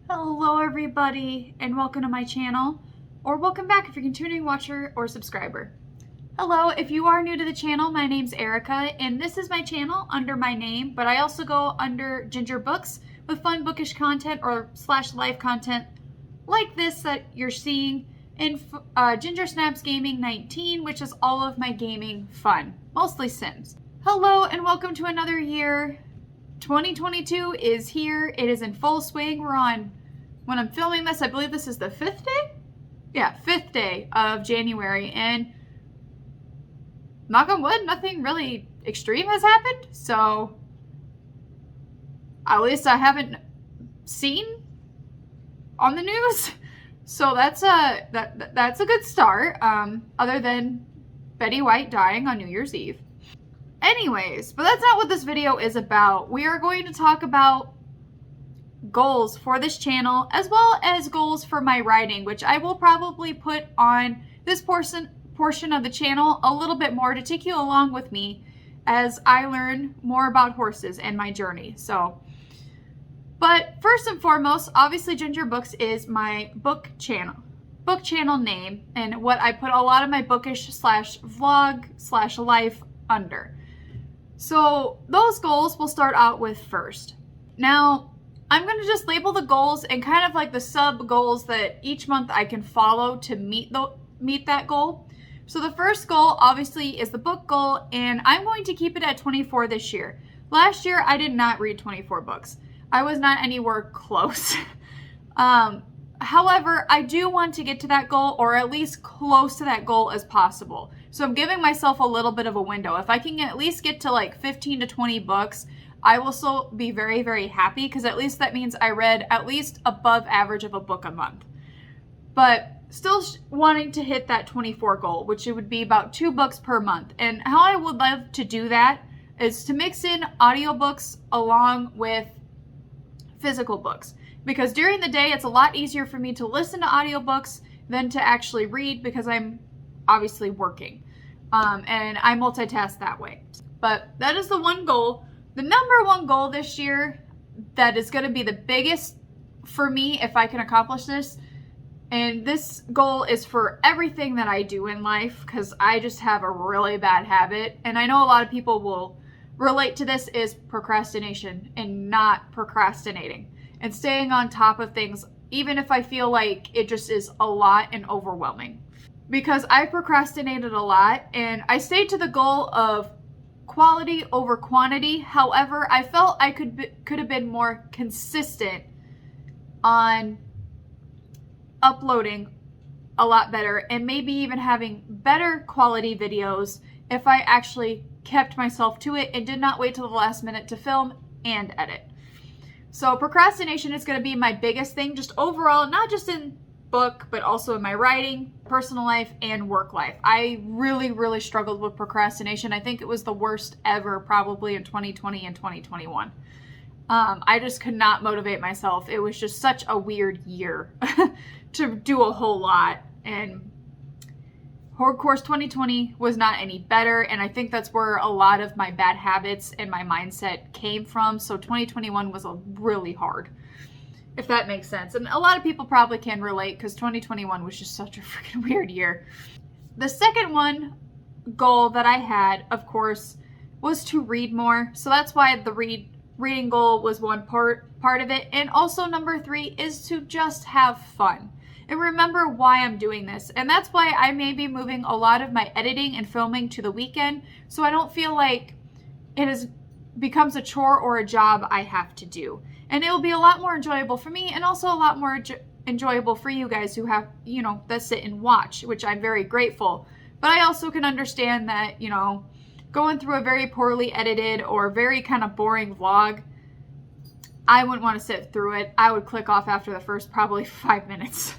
Hello everybody and welcome to my channel, or welcome back if you're a continuing watcher or subscriber. Hello, if you are new to the channel, my name's Erica and this is my channel under my name, but I also go under Ginger Books with fun bookish content or /life content like this that you're seeing, in Ginger Snaps Gaming 19, which is all of my gaming fun, mostly Sims. Hello and welcome to another year. 2022 is here. It is in full swing. We're on, when I'm filming this, I believe this is the 5th day? Yeah, 5th day of January, and knock on wood, nothing really extreme has happened, so at least I haven't seen on the news. So that's a good start, other than Betty White dying on New Year's Eve. Anyways, but that's not what this video is about. We are going to talk about goals for this channel as well as goals for my writing, which I will probably put on this portion of the channel a little bit more to take you along with me as I learn more about horses and my journey. But first and foremost, obviously Ginger Books is my book channel name, and what I put a lot of my bookish /vlog /life under. So those goals we'll start out with first. Now, I'm going to just label the goals and kind of like the sub goals that each month I can follow to meet that goal. So the first goal obviously is the book goal, and I'm going to keep it at 24 this year. Last year I did not read 24 books. I was not anywhere close. However, I do want to get to that goal, or at least close to that goal as possible. So I'm giving myself a little bit of a window. If I can at least get to like 15 to 20 books, I will still be very, very happy, because at least that means I read at least above average of a book a month. But still wanting to hit that 24 goal, which it would be about 2 books per month. And how I would love to do that is to mix in audiobooks along with physical books. Because during the day, it's a lot easier for me to listen to audiobooks than to actually read, because I'm obviously working. And I multitask that way. But that is the one goal. The number one goal this year that is going to be the biggest for me if I can accomplish this, and this goal is for everything that I do in life, because I just have a really bad habit, and I know a lot of people will relate to this, is procrastination and not procrastinating. And staying on top of things, even if I feel like it just is a lot and overwhelming. Because I procrastinated a lot, and I stayed to the goal of quality over quantity. However, I felt I could have been more consistent on uploading a lot better, and maybe even having better quality videos if I actually kept myself to it and did not wait till the last minute to film and edit. So procrastination is going to be my biggest thing, just overall, not just in book, but also in my writing, personal life, and work life. I really, really struggled with procrastination. I think it was the worst ever, probably in 2020 and 2021. I just could not motivate myself. It was just such a weird year to do a whole lot. And of course, 2020 was not any better, and I think that's where a lot of my bad habits and my mindset came from. So 2021 was really hard, if that makes sense. And a lot of people probably can relate, because 2021 was just such a freaking weird year. The second one goal that I had, of course, was to read more. So that's why the reading goal was one part of it. And also number 3 is to just have fun. And remember why I'm doing this. And that's why I may be moving a lot of my editing and filming to the weekend, so I don't feel like it becomes a chore or a job I have to do. And it will be a lot more enjoyable for me, and also a lot more enjoyable for you guys who have, that sit and watch, which I'm very grateful. But I also can understand that, going through a very poorly edited or very kind of boring vlog, I wouldn't want to sit through it. I would click off after the first probably 5 minutes.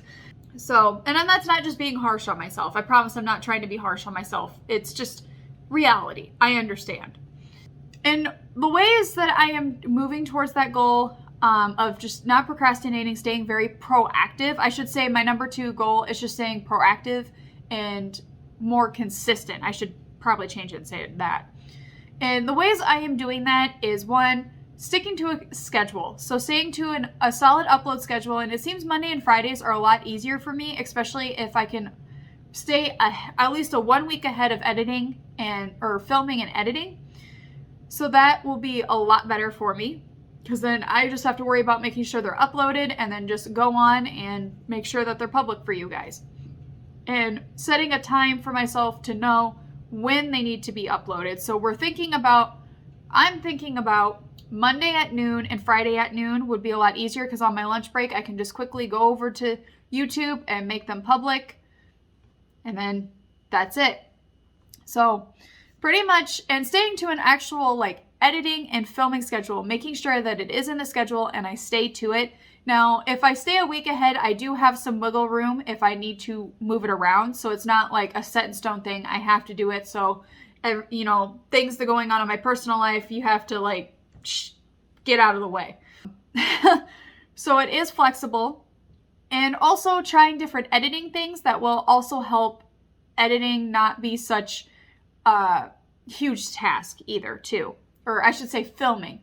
So, and then that's not just being harsh on myself. I promise I'm not trying to be harsh on myself. It's just reality. I understand. And the ways that I am moving towards that goal of just not procrastinating, staying very proactive. I should say my number 2 goal is just staying proactive and more consistent. I should probably change it and say that. And the ways I am doing that is, 1, sticking to a schedule. So staying to a solid upload schedule, and it seems Monday and Fridays are a lot easier for me, especially if I can stay at least a 1 week ahead of editing or filming and editing. So that will be a lot better for me, because then I just have to worry about making sure they're uploaded and then just go on and make sure that they're public for you guys. And setting a time for myself to know when they need to be uploaded. So I'm thinking about Monday at noon and Friday at noon would be a lot easier, because on my lunch break I can just quickly go over to YouTube and make them public, and then that's it. So pretty much, and staying to an actual editing and filming schedule, making sure that it is in the schedule and I stay to it. Now, if I stay a week ahead, I do have some wiggle room if I need to move it around. So it's not like a set in stone thing. I have to do it. So, things that are going on in my personal life, you have to get out of the way. So it is flexible. And also trying different editing things that will also help editing not be such a huge task either, too. Or I should say filming.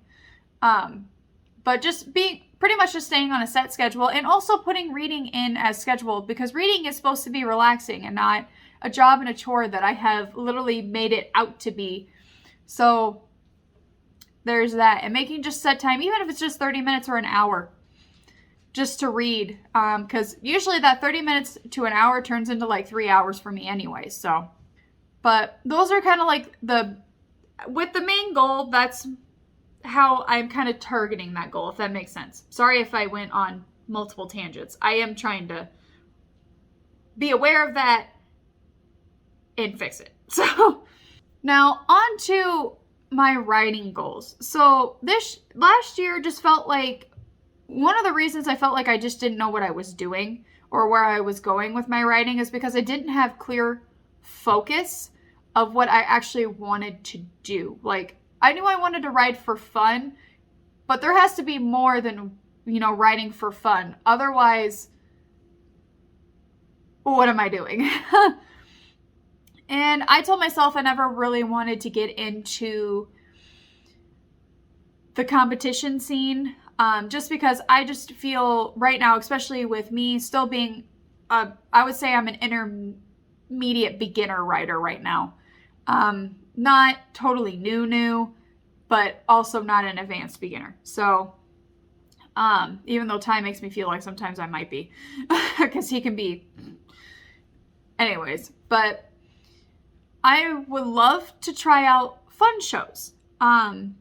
But just pretty much just staying on a set schedule, and also putting reading in as scheduled, because reading is supposed to be relaxing and not a job and a chore that I have literally made it out to be. So there's that. And making just set time, even if it's just 30 minutes or an hour, just to read. Because usually that 30 minutes to an hour turns into 3 hours for me anyway. So, but those are kind of with the main goal, that's how I'm kind of targeting that goal, if that makes sense. Sorry if I went on multiple tangents. I am trying to be aware of that and fix it. So now on to my writing goals. So this last year just felt like one of the reasons I felt like I just didn't know what I was doing or where I was going with my writing is because I didn't have clear focus of what I actually wanted to do. I knew I wanted to write for fun, but there has to be more than, writing for fun. Otherwise, what am I doing? And I told myself I never really wanted to get into the competition scene, just because I just feel right now, especially with me still being, I would say I'm an intermediate beginner writer right now. Not totally new, but also not an advanced beginner. So, even though Ty makes me feel like sometimes I might be, because he can be. Anyways, but I would love to try out fun shows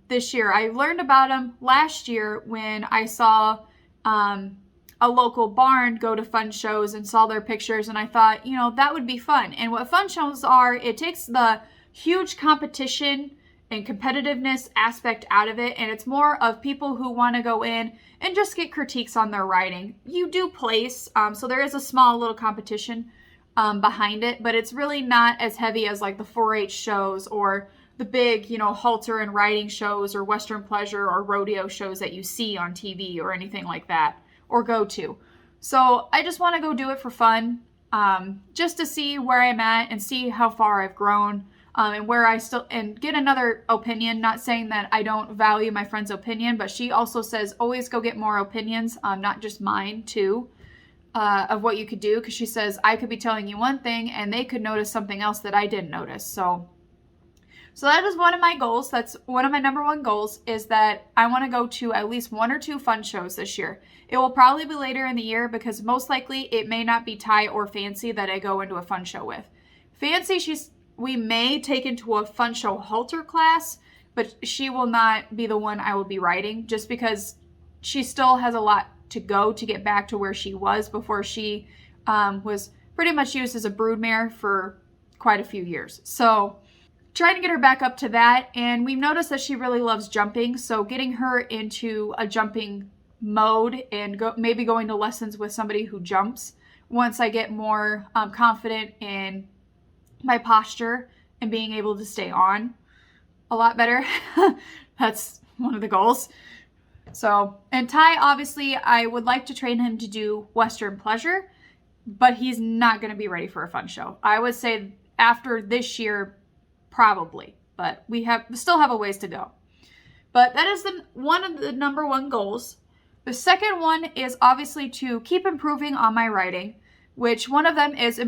this year. I learned about them last year when I saw a local barn go to fun shows and saw their pictures, and I thought, that would be fun. And what fun shows are, it takes the huge competition and competitiveness aspect out of it, and it's more of people who want to go in and just get critiques on their writing. You do place, so there is a small little competition behind it, but it's really not as heavy as the 4-H shows or the big, halter and riding shows or Western pleasure or rodeo shows that you see on TV or anything like that, or go to. So I just want to go do it for fun, just to see where I'm at and see how far I've grown, and where and get another opinion. Not saying that I don't value my friend's opinion, but she also says always go get more opinions, not just mine too. Of what you could do, because she says I could be telling you one thing and they could notice something else that I didn't notice. So that is one of my goals. That's one of my number one goals, is that I want to go to at least 1 or 2 fun shows this year. It will probably be later in the year, because most likely it may not be Ty or Fancy that I go into a fun show with. Fancy, we may take into a fun show halter class, but she will not be the one I will be writing, just because she still has a lot to go to get back to where she was before she was pretty much used as a broodmare for quite a few years. So trying to get her back up to that, and we've noticed that she really loves jumping, so getting her into a jumping mode and maybe going to lessons with somebody who jumps once I get more confident in my posture and being able to stay on a lot better. That's one of the goals. So, and Ty, obviously, I would like to train him to do Western pleasure, but he's not going to be ready for a fun show. I would say after this year, probably, but we still have a ways to go. But that is one of the number one goals. The second one is obviously to keep improving on my writing, which one of them is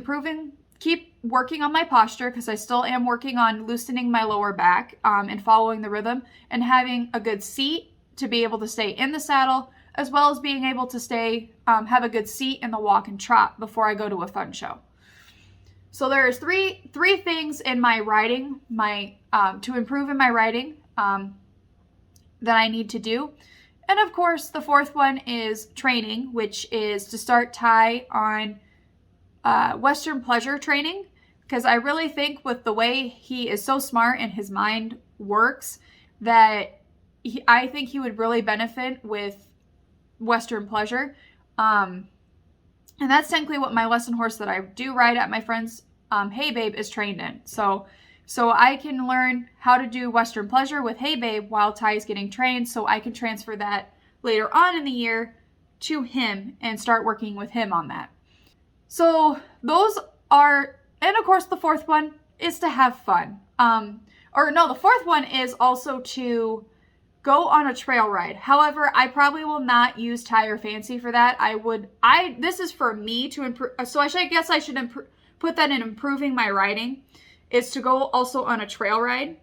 keep working on my posture, because I still am working on loosening my lower back and following the rhythm, and having a good seat to be able to stay in the saddle, as well as being able to have a good seat in the walk and trot before I go to a fun show. So there's three things in my writing, to improve in my writing that I need to do. And of course, the fourth one is training, which is to start Ty on Western pleasure training, because I really think with the way he is so smart and his mind works, that I think he would really benefit with Western pleasure. And that's technically what my lesson horse that I do ride at my friend's Hey Babe is trained in. So I can learn how to do Western pleasure with Hey Babe while Ty is getting trained, so I can transfer that later on in the year to him and start working with him on that. So those are, and of course the fourth one is to have fun. The fourth one is also to go on a trail ride. However, I probably will not use Ty or Fancy for that. This is for me to improve. So I should put that in improving my riding, is to go also on a trail ride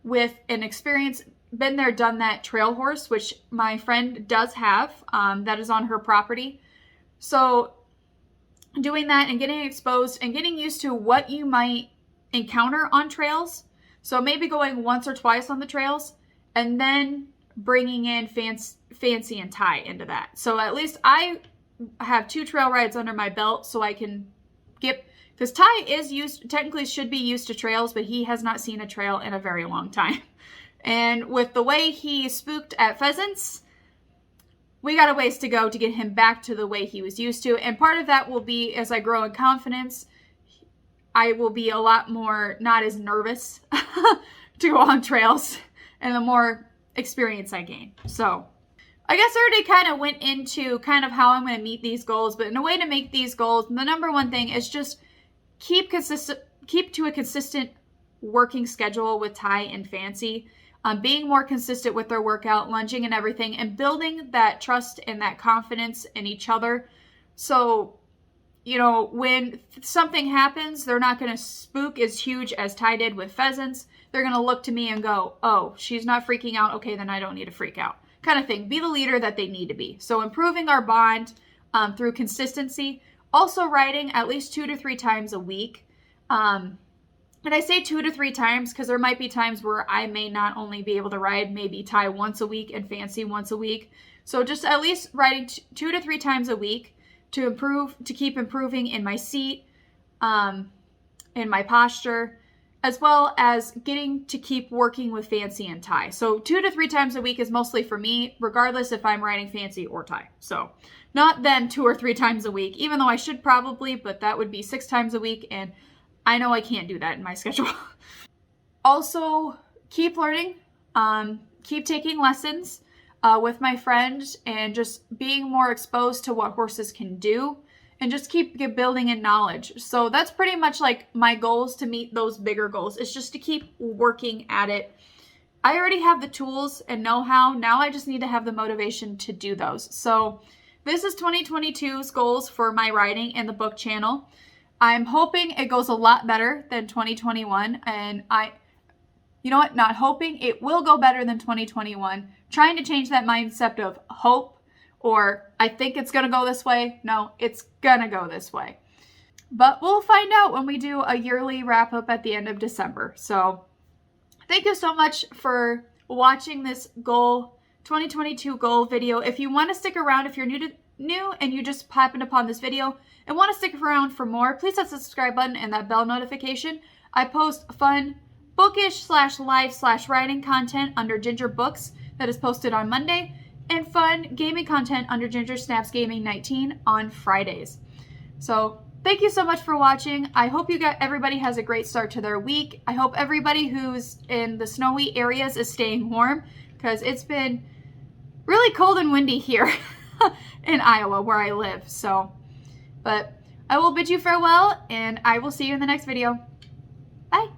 with an experienced, been there, done that trail horse, which my friend does have, that is on her property. So doing that and getting exposed and getting used to what you might encounter on trails. So maybe going once or twice on the trails, and then bringing in Fancy and Ty into that. So at least I have 2 trail rides under my belt, so I can because Ty technically should be used to trails, but he has not seen a trail in a very long time. And with the way he spooked at pheasants, we got a ways to go to get him back to the way he was used to. And part of that will be, as I grow in confidence, I will be a lot more, not as nervous to go on trails, and the more experience I gain. So I guess I already kind of went into kind of how I'm going to meet these goals, but in a way to make these goals, the number one thing is just keep to a consistent working schedule with Ty and Fancy, being more consistent with their workout, lunging and everything, and building that trust and that confidence in each other. So, when something happens, they're not going to spook as huge as Ty did with pheasants. They're going to look to me and go, oh, she's not freaking out. Okay, then I don't need to freak out, kind of thing. Be the leader that they need to be. So improving our bond through consistency. Also riding at least 2 to 3 times a week. And I say 2 to 3 times because there might be times where I may not only be able to ride maybe Ty once a week and Fancy once a week. So just at least riding 2 to 3 times a week to keep improving in my seat, in my posture, as well as getting to keep working with Fancy and Ty. So 2 to 3 times a week is mostly for me, regardless if I'm riding Fancy or Ty. So not then 2 or 3 times a week, even though I should probably, but that would be 6 times a week, and I know I can't do that in my schedule. Also, keep learning, keep taking lessons with my friend, and just being more exposed to what horses can do, and just keep building in knowledge. So that's pretty much like my goals to meet those bigger goals. It's just to keep working at it. I already have the tools and know-how. Now I just need to have the motivation to do those. So this is 2022's goals for my riding and the book channel. I'm hoping it goes a lot better than 2021. And not hoping, it will go better than 2021. Trying to change that mindset of hope, or I think it's going to go this way. No, it's going to go this way. But we'll find out when we do a yearly wrap up at the end of December. So thank you so much for watching this 2022 goal video. If you want to stick around, if you're new and you just happened upon this video and want to stick around for more, please hit the subscribe button and that bell notification. I post fun bookish /live/writing content under Ginger Books that is posted on Monday, and fun gaming content under Ginger Snaps Gaming 19 on Fridays. So thank you so much for watching. I hope everybody has a great start to their week. I hope everybody who's in the snowy areas is staying warm, because it's been really cold and windy here in Iowa where I live. But I will bid you farewell, and I will see you in the next video. Bye.